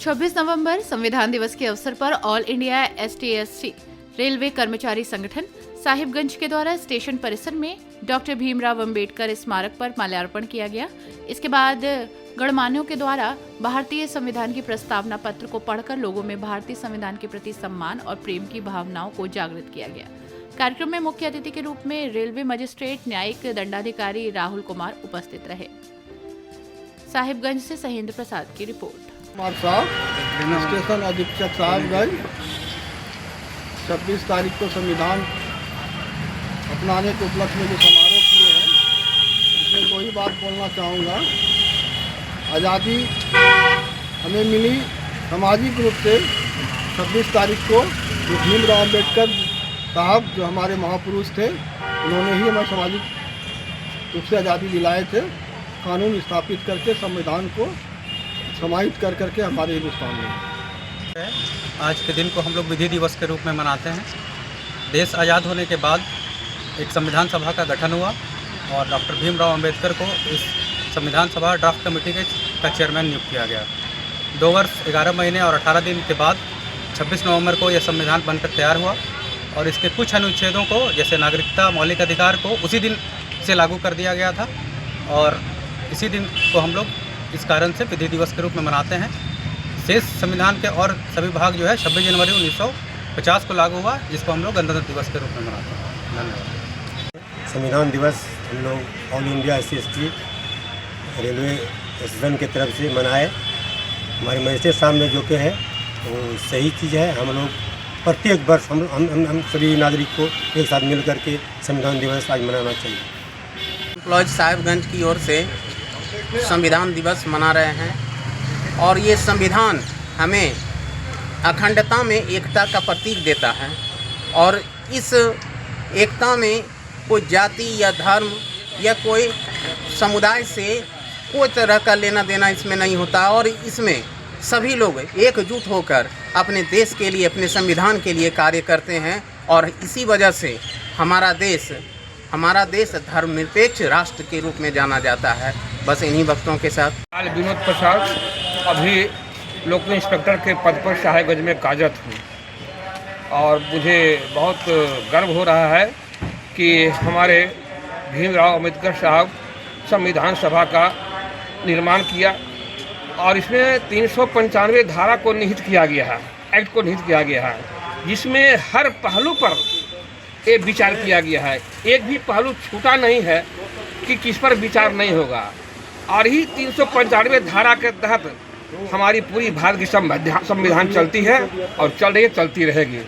26 नवंबर संविधान दिवस के अवसर पर ऑल इंडिया ST/SC रेलवे कर्मचारी संगठन साहिबगंज के द्वारा स्टेशन परिसर में डॉक्टर भीमराव अंबेडकर स्मारक पर माल्यार्पण किया गया। इसके बाद गणमान्यों के द्वारा भारतीय संविधान की प्रस्तावना पत्र को पढ़कर लोगों में भारतीय संविधान के प्रति सम्मान और प्रेम की भावनाओं को जागृत किया गया। कार्यक्रम में मुख्य अतिथि के रूप में रेलवे मजिस्ट्रेट न्यायिक दंडाधिकारी राहुल कुमार उपस्थित रहे। साहिबगंज से सहेंद्र प्रसाद की रिपोर्ट। कुमार साहब, स्टेशन अधीक्षक साहिबगंज, 26 तारीख को संविधान अपनाने के उपलक्ष्य में जो समारोह किए हैं, इसमें दो ही बात बोलना चाहूँगा। आज़ादी हमें मिली सामाजिक रूप से 26 तारीख को, जो भीमराव अंबेडकर साहब जो हमारे महापुरुष थे, उन्होंने ही हमें सामाजिक रूप से आज़ादी दिलाए थे। कानून स्थापित करके संविधान को समाहित कर करके हमारे हिंदुस्तान में आज के दिन को हम लोग विधि दिवस के रूप में मनाते हैं। देश आज़ाद होने के बाद एक संविधान सभा का गठन हुआ और डॉक्टर भीमराव अंबेडकर को इस संविधान सभा ड्राफ्ट कमेटी का चेयरमैन नियुक्त किया गया। 2 वर्ष 11 महीने और 18 दिन के बाद 26 नवंबर को यह संविधान बनकर तैयार हुआ और इसके कुछ अनुच्छेदों को, जैसे नागरिकता, मौलिक अधिकार को उसी दिन से लागू कर दिया गया था और इसी दिन को हम लोग इस कारण से विधि दिवस के रूप में मनाते हैं। शेष संविधान के और सभी भाग जो है 26 जनवरी 1950 को लागू हुआ, जिसको हम लोग गणतंत्र दिवस के रूप में मनाते हैं। धन्यवाद। संविधान दिवस हम लोग all India SC/ST railway association की तरफ से मनाए। हमारे मजिस्ट्रेट साहब ने जो कि है वो सही चीज़ है। हम लोग प्रत्येक वर्ष हम सभी नागरिक को एक साथ मिल करके संविधान दिवस आज मनाना चाहिए। एम्प्लॉयज साहिबगंज की ओर से संविधान दिवस मना रहे हैं और ये संविधान हमें अखंडता में एकता का प्रतीक देता है और इस एकता में कोई जाति या धर्म या कोई समुदाय से कोई तरह का लेना देना इसमें नहीं होता और इसमें सभी लोग एकजुट होकर अपने देश के लिए, अपने संविधान के लिए कार्य करते हैं और इसी वजह से हमारा देश धर्मनिरपेक्ष राष्ट्र के रूप में जाना जाता है। बस इन्हीं वक्तों के साथ विनोद प्रसाद, अभी लोकल इंस्पेक्टर के पद पर साहिबगंज में कार्यरत हूँ और मुझे बहुत गर्व हो रहा है कि हमारे भीमराव अंबेडकर साहब संविधान सभा का निर्माण किया और इसमें 395 धारा को निहित किया गया है, एक्ट को निहित किया गया है, जिसमें हर पहलू पर एक विचार किया गया है। एक भी पहलू छूटा नहीं है कि किस पर विचार नहीं होगा और ही 395 धारा के तहत हमारी पूरी भारत की संविधान चलती है और चल रही है, चलती रहेगी।